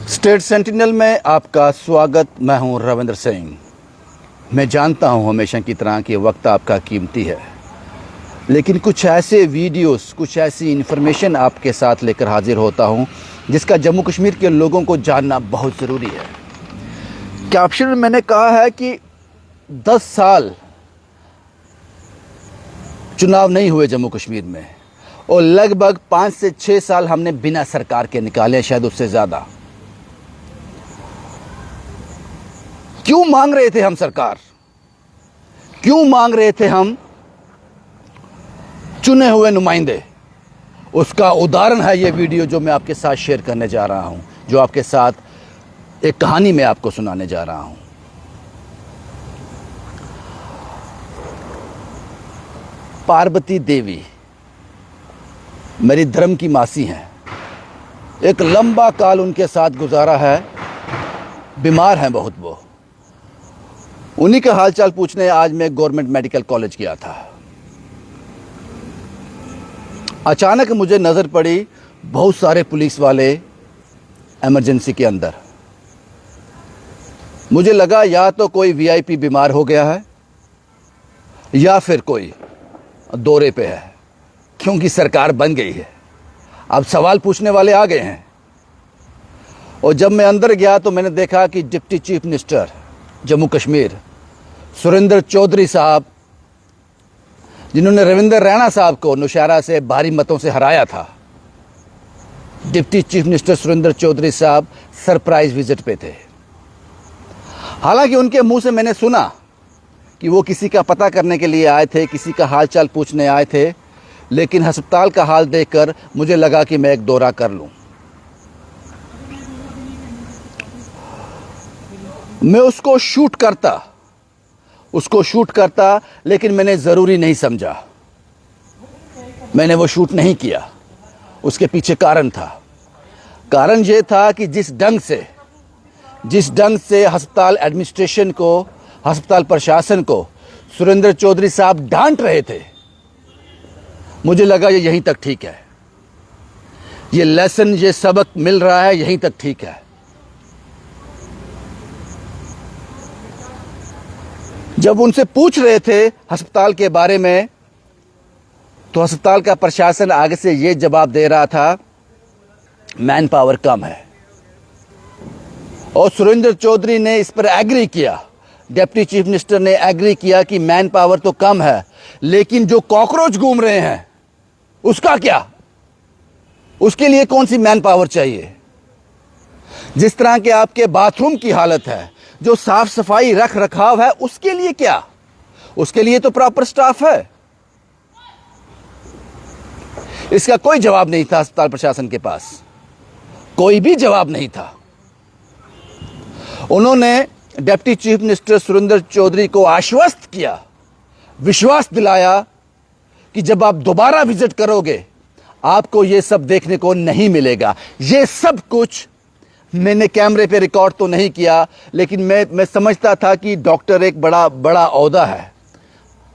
State sentinel में आपका स्वागत। मैं हूं रविंद्र सिंह। मैं जानता हूं हमेशा की तरह कि वक्त आपका कीमती है, लेकिन कुछ ऐसे वीडियोस, कुछ ऐसी इन्फॉर्मेशन आपके साथ लेकर हाजिर होता हूं जिसका जम्मू कश्मीर के लोगों को जानना बहुत ज़रूरी है। कैप्शन में मैंने कहा है कि 10 साल चुनाव नहीं हुए जम्मू कश्मीर में और लगभग 5 से 6 साल हमने बिना सरकार के निकाले, शायद उससे ज़्यादा। क्यों मांग रहे थे हम सरकार? क्यों मांग रहे थे हम चुने हुए नुमाइंदे? उसका उदाहरण है ये वीडियो जो मैं आपके साथ शेयर करने जा रहा हूं, जो आपके साथ एक कहानी में आपको सुनाने जा रहा हूं। पार्वती देवी मेरी धर्म की मासी हैं। एक लंबा काल उनके साथ गुजारा है, बीमार हैं बहुत वो। उन्हीं का हालचाल पूछने आज मैं गवर्नमेंट मेडिकल कॉलेज गया था। अचानक मुझे नज़र पड़ी बहुत सारे पुलिस वाले इमरजेंसी के अंदर। मुझे लगा या तो कोई वीआईपी बीमार हो गया है या फिर कोई दौरे पे है, क्योंकि सरकार बन गई है। अब सवाल पूछने वाले आ गए हैं। और जब मैं अंदर गया तो मैंने देखा कि deputy chief minister Jammu Kashmir Surinder Choudhary साहब, जिन्होंने रविंदर रैना साहब को नौशहरा से भारी मतों से हराया था, deputy chief minister Surinder Choudhary साहब सरप्राइज विजिट पे थे। हालांकि उनके मुंह से मैंने सुना कि वो किसी का पता करने के लिए आए थे, किसी का हालचाल पूछने आए थे, लेकिन अस्पताल का हाल देखकर मुझे लगा कि मैं एक दौरा कर लूं। मैं उसको शूट करता, लेकिन मैंने ज़रूरी नहीं समझा। मैंने वो शूट नहीं किया। उसके पीछे कारण था। कारण ये था कि जिस ढंग से अस्पताल एडमिनिस्ट्रेशन को, अस्पताल प्रशासन को सुरेंद्र चौधरी साहब डांट रहे थे, मुझे लगा ये यहीं तक ठीक है। ये लेसन, ये सबक मिल रहा है, यहीं तक ठीक है। जब उनसे पूछ रहे थे अस्पताल के बारे में, तो अस्पताल का प्रशासन आगे से ये जवाब दे रहा था, मैन पावर कम है। और सुरेंद्र चौधरी ने इस पर एग्री किया, डिप्टी चीफ मिनिस्टर ने एग्री किया कि मैन पावर तो कम है, लेकिन जो कॉकरोच घूम रहे हैं उसका क्या? उसके लिए कौन सी मैन पावर चाहिए? जिस तरह के आपके बाथरूम की हालत है, जो साफ सफाई रख रखाव है, उसके लिए क्या? उसके लिए तो प्रॉपर स्टाफ है। इसका कोई जवाब नहीं था अस्पताल प्रशासन के पास, कोई भी जवाब नहीं था। उन्होंने deputy chief minister Surinder Choudhary को आश्वस्त किया, विश्वास दिलाया कि जब आप दोबारा विजिट करोगे आपको यह सब देखने को नहीं मिलेगा। यह सब कुछ मैंने कैमरे पे रिकॉर्ड तो नहीं किया, लेकिन मैं समझता था कि डॉक्टर एक बड़ा ओहदा है।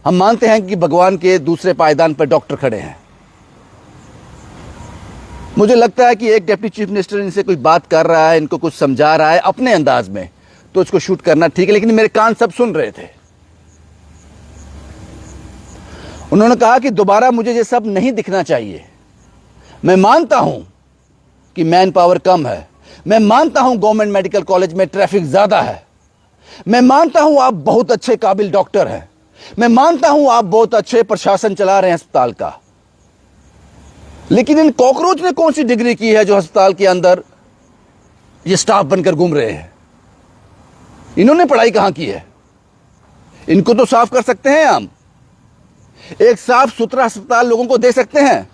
हम मानते हैं कि भगवान के दूसरे पायदान पर डॉक्टर खड़े हैं। मुझे लगता है कि एक डिप्टी चीफ मिनिस्टर इनसे कुछ बात कर रहा है, इनको कुछ समझा रहा है अपने अंदाज में, तो इसको शूट करना ठीक है। लेकिन मेरे कान सब सुन रहे थे। उन्होंने कहा कि दोबारा मुझे ये सब नहीं दिखना चाहिए। मैं मानता हूं कि मैन पावर कम है, मैं मानता हूं गवर्नमेंट मेडिकल कॉलेज में ट्रैफिक ज्यादा है, मैं मानता हूं आप बहुत अच्छे काबिल डॉक्टर हैं, मैं मानता हूं आप बहुत अच्छे प्रशासन चला रहे हैं अस्पताल का, लेकिन इन कॉकरोच ने कौन सी डिग्री की है जो अस्पताल के अंदर ये स्टाफ बनकर घूम रहे हैं? इन्होंने पढ़ाई कहां की है? इनको तो साफ कर सकते हैं हम। एक साफ सुथरा अस्पताल लोगों को दे सकते हैं।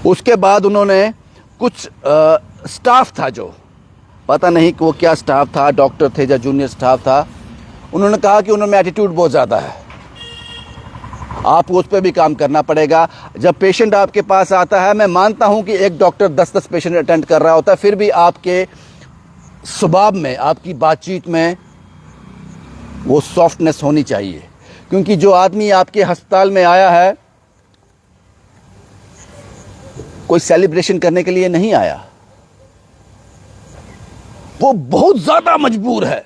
उसके बाद उन्होंने कुछ स्टाफ था, जो पता नहीं कि वो क्या स्टाफ था, डॉक्टर थे या जूनियर स्टाफ था, उन्होंने कहा कि उन्होंने एटीट्यूड बहुत ज़्यादा है, आपको उस पर भी काम करना पड़ेगा। जब पेशेंट आपके पास आता है, मैं मानता हूं कि एक डॉक्टर 10-10 पेशेंट अटेंड कर रहा होता है, फिर भी आपके स्वभाव में, आपकी बातचीत में वो सॉफ्टनेस होनी चाहिए, क्योंकि जो आदमी आपके अस्पताल में आया है कोई सेलिब्रेशन करने के लिए नहीं आया। वो बहुत ज्यादा मजबूर है,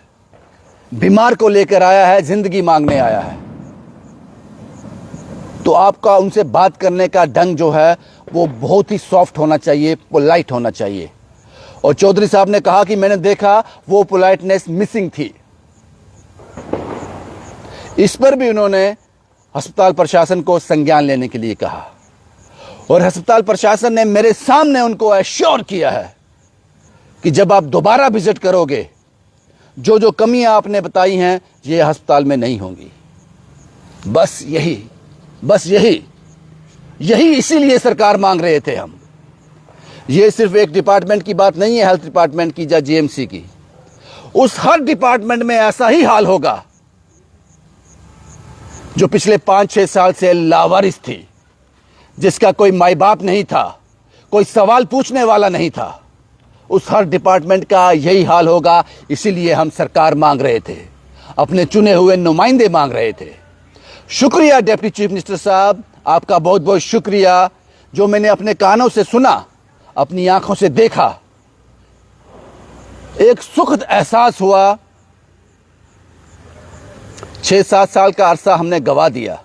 बीमार को लेकर आया है, जिंदगी मांगने आया है। तो आपका उनसे बात करने का ढंग जो है वो बहुत ही सॉफ्ट होना चाहिए, पोलाइट होना चाहिए। और चौधरी साहब ने कहा कि मैंने देखा वो पोलाइटनेस मिसिंग थी। इस पर भी उन्होंने अस्पताल प्रशासन को संज्ञान लेने के लिए कहा और अस्पताल प्रशासन ने मेरे सामने उनको एश्योर किया है कि जब आप दोबारा विजिट करोगे, जो जो कमियां आपने बताई हैं ये अस्पताल में नहीं होंगी। बस यही इसीलिए सरकार मांग रहे थे हम। ये सिर्फ एक डिपार्टमेंट की बात नहीं है, हेल्थ डिपार्टमेंट की या जीएमसी की। उस हर डिपार्टमेंट में ऐसा ही हाल होगा जो पिछले 5-6 साल से लावारिस थी, जिसका कोई माई बाप नहीं था, कोई सवाल पूछने वाला नहीं था। उस हर डिपार्टमेंट का यही हाल होगा। इसीलिए हम सरकार मांग रहे थे, अपने चुने हुए नुमाइंदे मांग रहे थे। शुक्रिया डिप्टी चीफ मिनिस्टर साहब, आपका बहुत बहुत शुक्रिया। जो मैंने अपने कानों से सुना, अपनी आंखों से देखा, एक सुखद एहसास हुआ। 6-7 साल का अरसा हमने गवा दिया,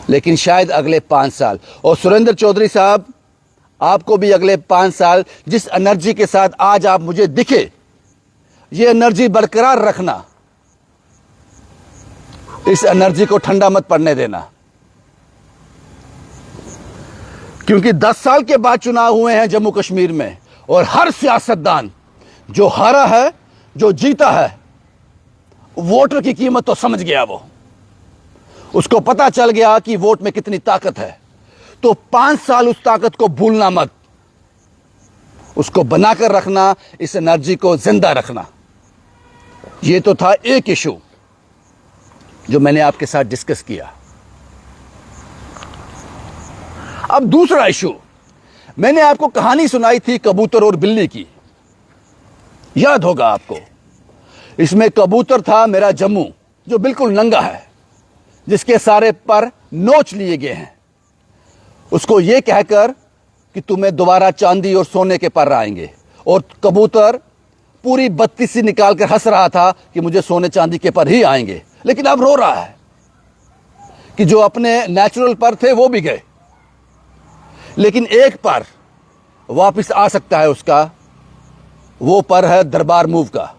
लेकिन शायद अगले 5 साल, और सुरेंद्र चौधरी साहब आपको भी अगले 5 साल जिस एनर्जी के साथ आज आप मुझे दिखे, ये एनर्जी बरकरार रखना। इस एनर्जी को ठंडा मत पड़ने देना, क्योंकि 10 साल के बाद चुनाव हुए हैं जम्मू कश्मीर में, और हर सियासतदान जो हारा है, जो जीता है, वोटर की कीमत तो समझ गया। वो उसको पता चल गया कि वोट में कितनी ताकत है। तो 5 साल उस ताकत को भूलना मत, उसको बनाकर रखना, इस एनर्जी को जिंदा रखना। ये तो था एक इशू जो मैंने आपके साथ डिस्कस किया। अब दूसरा इशू, मैंने आपको कहानी सुनाई थी कबूतर और बिल्ली की, याद होगा आपको। इसमें कबूतर था मेरा जम्मू, जो बिल्कुल नंगा है, जिसके सारे पर नोच लिए गए हैं, उसको यह कहकर कि तुम्हें दोबारा चांदी और सोने के पर आएंगे। और कबूतर पूरी बत्तीसी निकालकर हंस रहा था कि मुझे सोने चांदी के पर ही आएंगे, लेकिन अब रो रहा है कि जो अपने नेचुरल पर थे वो भी गए, लेकिन एक पर वापस आ सकता है उसका, वो पर है दरबार मूव का।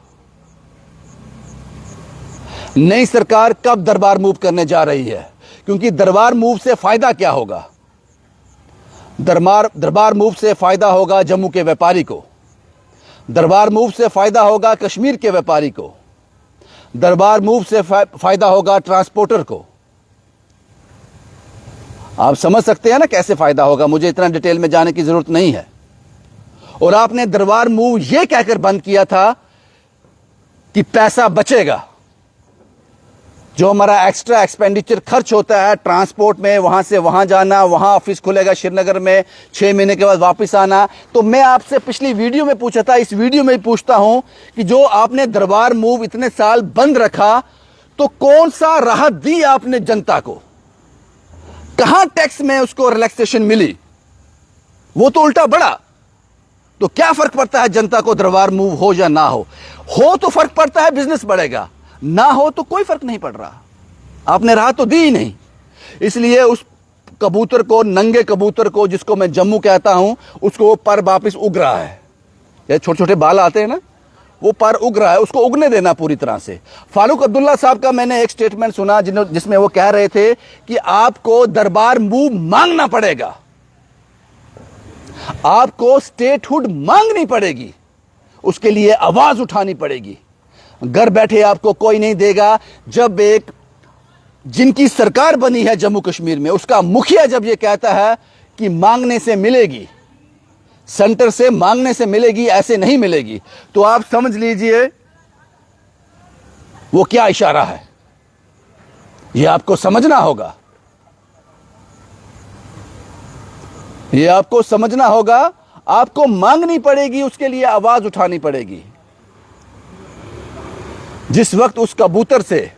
नई सरकार कब दरबार मूव करने जा रही है? क्योंकि दरबार मूव से फायदा क्या होगा? दरबार मूव से फायदा होगा जम्मू के व्यापारी को, दरबार मूव से फायदा होगा कश्मीर के व्यापारी को, दरबार मूव से फायदा होगा ट्रांसपोर्टर को। आप समझ सकते हैं ना कैसे फायदा होगा, मुझे इतना डिटेल में जाने की जरूरत नहीं है। और आपने दरबार मूव यह कहकर बंद किया था कि पैसा बचेगा, जो हमारा एक्स्ट्रा एक्सपेंडिचर खर्च होता है ट्रांसपोर्ट में, वहां से वहां जाना, वहां ऑफिस खुलेगा श्रीनगर में, 6 महीने के बाद वापस आना। तो मैं आपसे पिछली वीडियो में पूछा था, इस वीडियो में पूछता हूं कि जो आपने दरबार मूव इतने साल बंद रखा, तो कौन सा राहत दी आपने जनता को? कहां टैक्स में उसको रिलैक्सेशन मिली? वो तो उल्टा बढ़ा। तो क्या फर्क पड़ता है जनता को दरबार मूव हो या ना हो? हो तो फर्क पड़ता है, बिजनेस बढ़ेगा, ना हो तो कोई फर्क नहीं पड़ रहा। आपने राहत तो दी ही नहीं। इसलिए उस कबूतर को, नंगे कबूतर को, जिसको मैं जम्मू कहता हूं, उसको पर वापिस उग रहा है। ये छोटे छोटे बाल आते हैं ना, वो पर उग रहा है, उसको उगने देना पूरी तरह से। फारूक अब्दुल्ला साहब का मैंने एक स्टेटमेंट सुना जिसमें वो कह रहे थे कि आपको दरबार मूव मांगना पड़ेगा, आपको स्टेटहुड मांगनी पड़ेगी, उसके लिए आवाज उठानी पड़ेगी। घर बैठे आपको कोई नहीं देगा। जब एक जिनकी सरकार बनी है जम्मू कश्मीर में, उसका मुखिया जब यह कहता है कि मांगने से मिलेगी, सेंटर से मांगने से मिलेगी, ऐसे नहीं मिलेगी, तो आप समझ लीजिए वो क्या इशारा है। यह आपको समझना होगा, यह आपको समझना होगा। आपको मांगनी पड़ेगी, उसके लिए आवाज उठानी पड़ेगी। जिस वक्त उस कबूतर से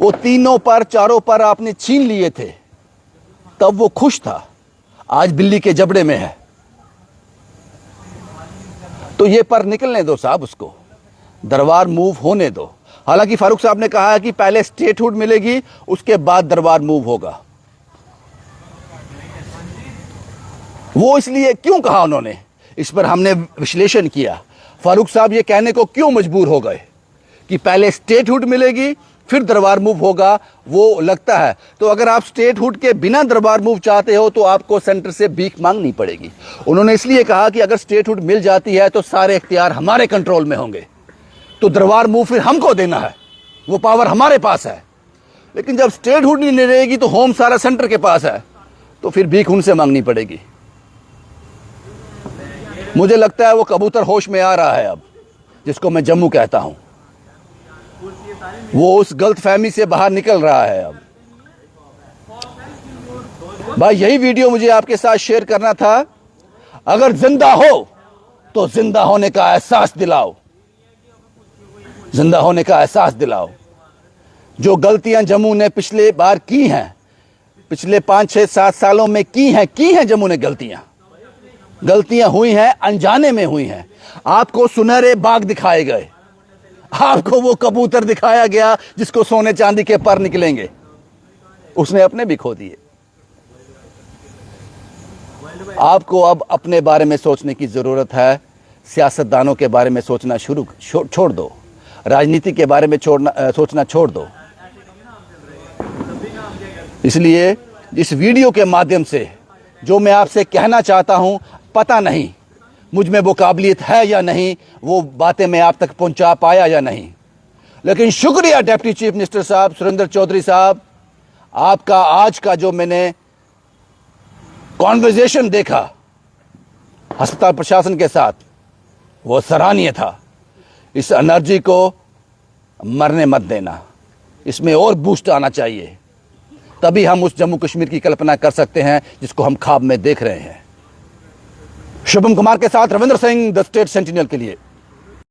वो तीनों पर, चारों पर आपने छीन लिए थे, तब वो खुश था। आज बिल्ली के जबड़े में है। तो ये पर निकलने दो साहब, उसको दरबार मूव होने दो। हालांकि फारूक साहब ने कहा है कि पहले स्टेटहुड मिलेगी, उसके बाद दरबार मूव होगा। वो इसलिए क्यों कहा उन्होंने, इस पर हमने विश्लेषण किया। फारूक साहब ये कहने को क्यों मजबूर हो गए कि पहले स्टेटहुड मिलेगी फिर दरबार मूव होगा, वो लगता है। तो अगर आप स्टेटहुड के बिना दरबार मूव चाहते हो तो आपको सेंटर से भीख मांगनी पड़ेगी। उन्होंने इसलिए कहा कि अगर स्टेटहुड मिल जाती है तो सारे इख्तियार हमारे कंट्रोल में होंगे, तो दरबार मूव फिर हमको देना है, वो पावर हमारे पास है। लेकिन जब स्टेटहुड नहीं रहेगी तो होम सारा सेंटर के पास है, तो फिर भीख उनसे मांगनी पड़ेगी। मुझे लगता है वो कबूतर होश में आ रहा है अब, जिसको मैं जम्मू कहता हूं। वो उस गलतफहमी से बाहर निकल रहा है अब। भाई यही वीडियो मुझे आपके साथ शेयर करना था। अगर जिंदा हो तो जिंदा होने का एहसास दिलाओ, जिंदा होने का एहसास दिलाओ। जो गलतियां जम्मू ने पिछले बार की हैं, पिछले 5, 6, 7 सालों में की हैं जम्मू ने गलतियां हुई हैं, अनजाने में हुई हैं। आपको सुनहरे बाग दिखाए गए, आपको वो कबूतर दिखाया गया जिसको सोने चांदी के पर निकलेंगे, उसने अपने भी खो दिए। आपको अब अपने बारे में सोचने की जरूरत है। सियासतदानों के बारे में सोचना छोड़ दो, राजनीति के बारे में सोचना छोड़ दो। इसलिए इस वीडियो के माध्यम से जो मैं आपसे कहना चाहता हूं, पता नहीं मुझ में वो काबिलियत है या नहीं, वो बातें मैं आप तक पहुंचा पाया या नहीं, लेकिन शुक्रिया डिप्टी चीफ मिनिस्टर साहब सुरेंद्र चौधरी साहब, आपका आज का जो मैंने कॉन्वर्सेशन देखा अस्पताल प्रशासन के साथ, वो सराहनीय था। इस एनर्जी को मरने मत देना, इसमें और बूस्ट आना चाहिए, तभी हम उस जम्मू कश्मीर की कल्पना कर सकते हैं जिसको हम ख्वाब में देख रहे हैं। शुभम कुमार के साथ Ravindra Singh, the state sentinel के लिए।